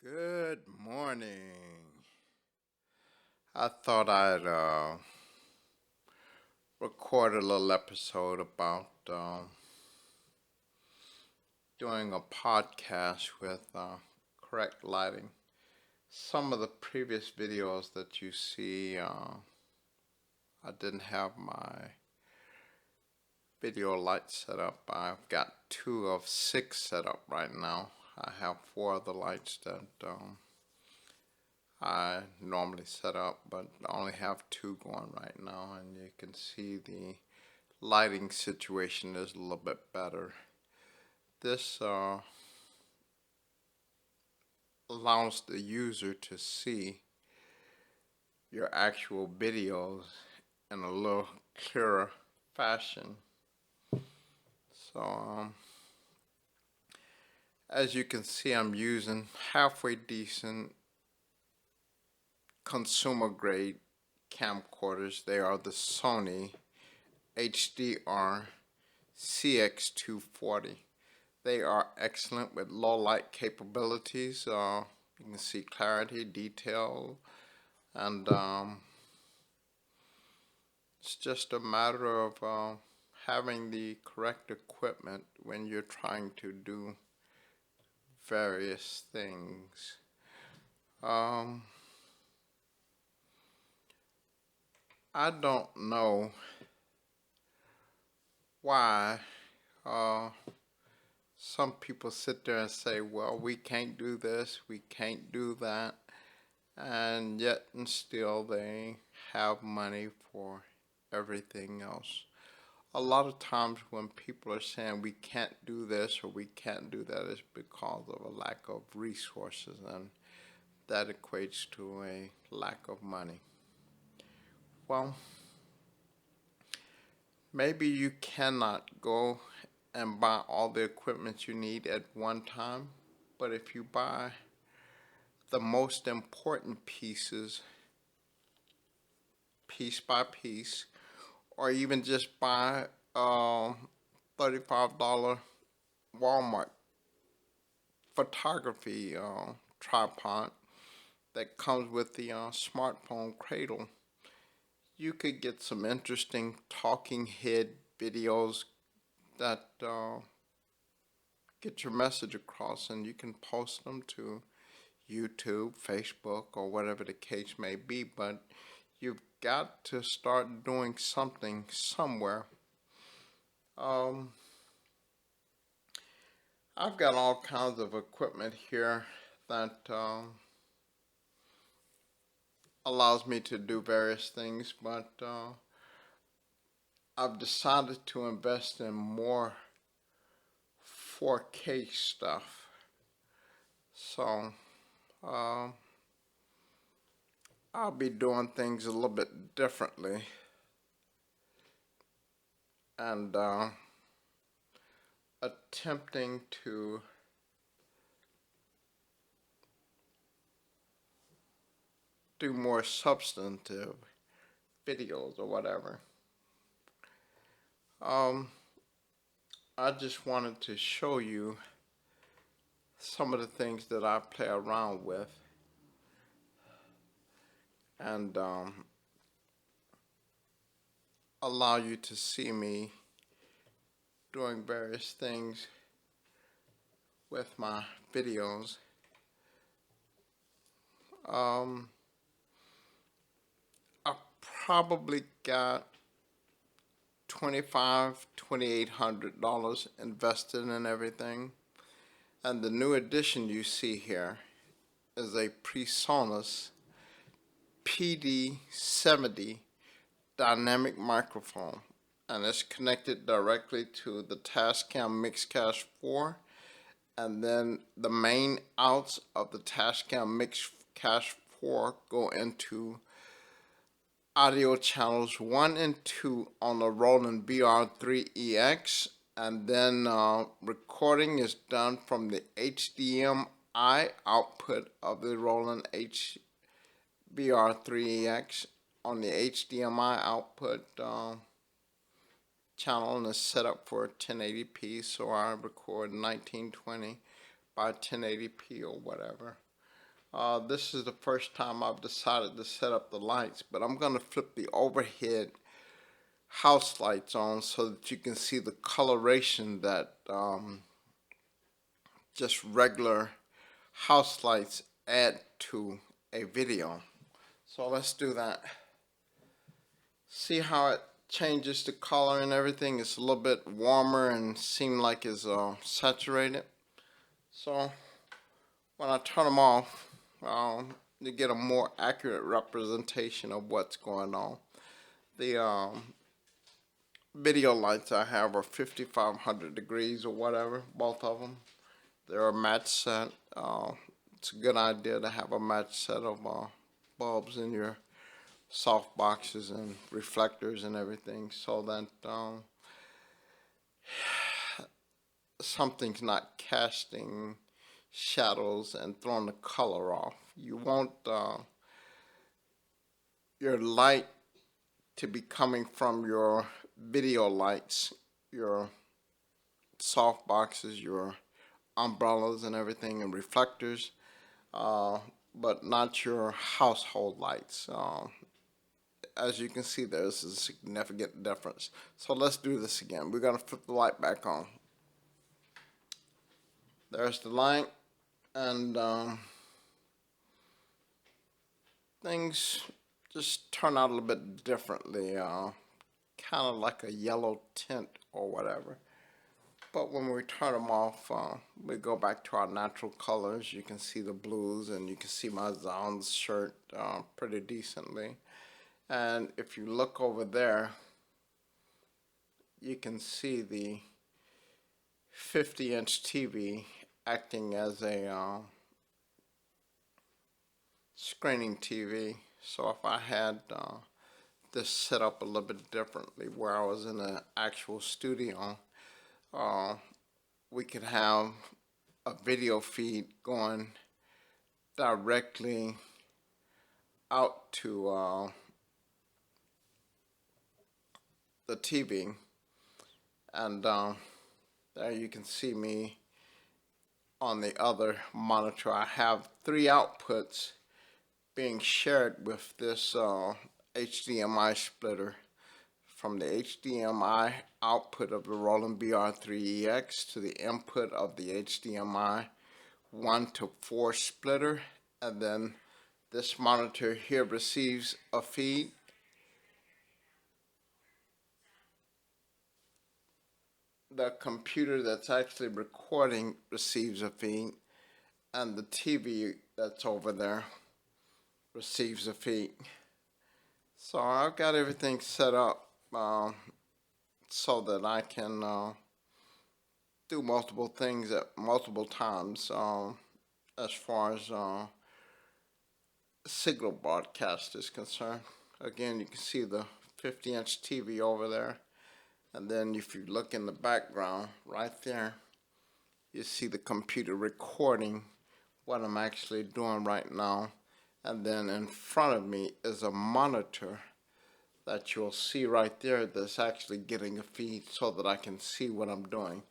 Good morning. I thought I'd record a little episode about doing a podcast with correct lighting. Some of the previous videos that you see, I didn't have my video light set up. I've got 2 of 6 set up right now. I have 4 of the lights that I normally set up, but I only have 2 going right now, and you can see the lighting situation is a little bit better. This allows the user to see your actual videos in a little clearer fashion. So as you can see, I'm using halfway decent consumer grade camcorders. They are the Sony HDR CX240. They are excellent with low light capabilities. You can see clarity, detail, and it's just a matter of having the correct equipment when you're trying to do various things. I don't know why some people sit there and say, well, we can't do this, we can't do that, and yet and still they have money for everything else. A lot of times when people are saying we can't do this or we can't do that, it's because of a lack of resources, and that equates to a lack of money. Well, maybe you cannot go and buy all the equipment you need at one time, but if you buy the most important pieces piece by piece, or even just buy a $35 Walmart photography tripod that comes with the smartphone cradle, you could get some interesting talking head videos that get your message across, and you can post them to YouTube, Facebook, or whatever the case may be. But you've got to start doing something somewhere. I've got all kinds of equipment here that allows me to do various things, but I've decided to invest in more 4K stuff. So I'll be doing things a little bit differently, and attempting to do more substantive videos or whatever. I just wanted to show you some of the things that I play around with, and allow you to see me doing various things with my videos. I probably got $2,800 invested in everything, and the new addition you see here is a PRESONUS PD70 dynamic microphone, and it's connected directly to the Tascam MixCash 4, and then the main outs of the Tascam MixCash 4 go into audio channels 1 and 2 on the Roland VR3EX, and then recording is done from the HDMI output of the Roland VR3EX on the HDMI output channel, and is set up for 1080p, so I record 1920 by 1080p or whatever. This is the first time I've decided to set up the lights, but I'm going to flip the overhead house lights on so that you can see the coloration that just regular house lights add to a video. So let's do that. See how it changes the color and everything? It's a little bit warmer and seem like it's saturated. So when I turn them off, you get a more accurate representation of what's going on. The video lights I have are 5500 degrees or whatever, both of them. They're a match set. It's a good idea to have a match set of bulbs in your soft boxes and reflectors and everything, so that something's not casting shadows and throwing the color off. You want your light to be coming from your video lights, your soft boxes, your umbrellas and everything, and reflectors, but not your household lights. As you can see, there's a significant difference. So let's do this again. We're going to flip the light back on. There's the light, and things just turn out a little bit differently, kind of like a yellow tint or whatever. But when we turn them off, we go back to our natural colors. You can see the blues, and you can see my Zounds shirt pretty decently. And if you look over there, you can see the 50-inch TV acting as a screening TV. So if I had this set up a little bit differently, where I was in an actual studio, we could have a video feed going directly out to the TV, and there you can see me on the other monitor. I have 3 outputs being shared with this HDMI splitter, from the HDMI output of the Roland BR3EX to the input of the HDMI 1 to 4 splitter, and then this monitor here receives a feed. The computer that's actually recording receives a feed, and the TV that's over there receives a feed. So I've got everything set up so that I can do multiple things at multiple times as far as signal broadcast is concerned. Again, you can see the 50-inch TV over there. And then if you look in the background right there, you see the computer recording what I'm actually doing right now. And then in front of me is a monitor that you'll see right there that's actually getting a feed so that I can see what I'm doing.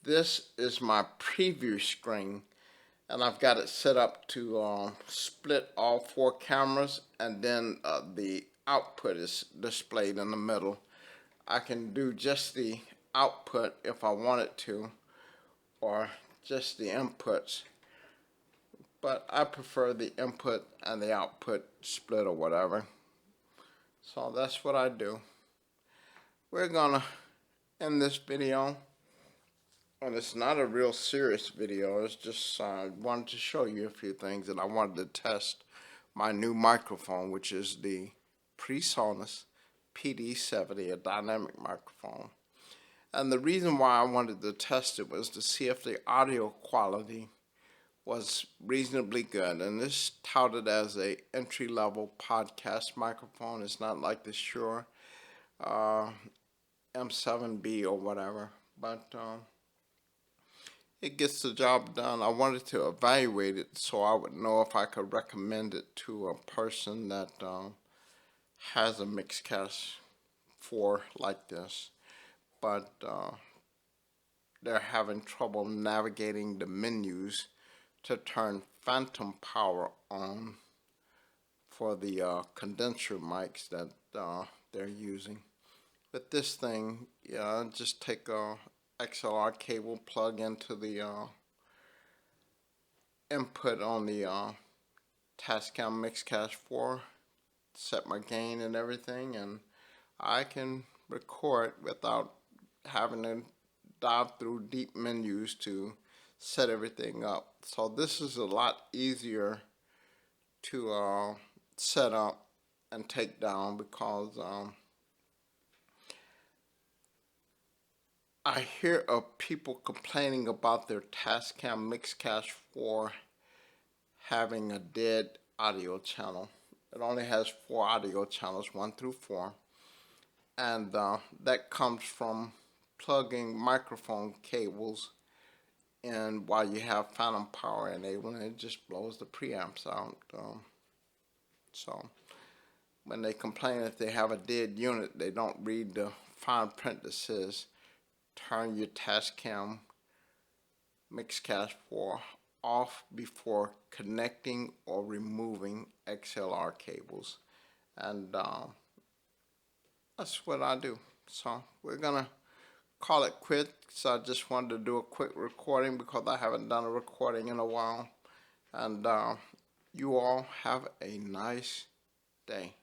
This is my preview screen, and I've got it set up to split all 4 cameras, and then the output is displayed in the middle. I can do just the output if I wanted to, or just the inputs, but I prefer the input and the output split or whatever. So that's what I do. We're gonna end this video, and it's not a real serious video. It's just I wanted to show you a few things, and I wanted to test my new microphone, which is the PRESONUS PD70, a dynamic microphone. And the reason why I wanted to test it was to see if the audio quality was reasonably good. And this touted as a entry-level podcast microphone. It's not like the Shure M7B or whatever, but it gets the job done. I wanted to evaluate it so I would know if I could recommend it to a person that has a Mixcast 4 like this, but they're having trouble navigating the menus to turn phantom power on for the condenser mics that they're using. With this thing, yeah, just take a XLR cable, plug into the input on the Tascam Mixcash 4, set my gain and everything, and I can record without having to dive through deep menus to set everything up. So this is a lot easier to set up and take down because I hear of people complaining about their Tascam Mixcash 4 having a dead audio channel. It only has 4 audio channels, 1 through 4, and that comes from plugging microphone cables in while you have phantom power enabled, and it just blows the preamps out. So when they complain if they have a dead unit, they don't read the fine print that says turn your Tascam Mixcash 4 off before connecting or removing XLR cables, and that's what I do. So we're gonna call it quits. I just wanted to do a quick recording because I haven't done a recording in a while, and you all have a nice day.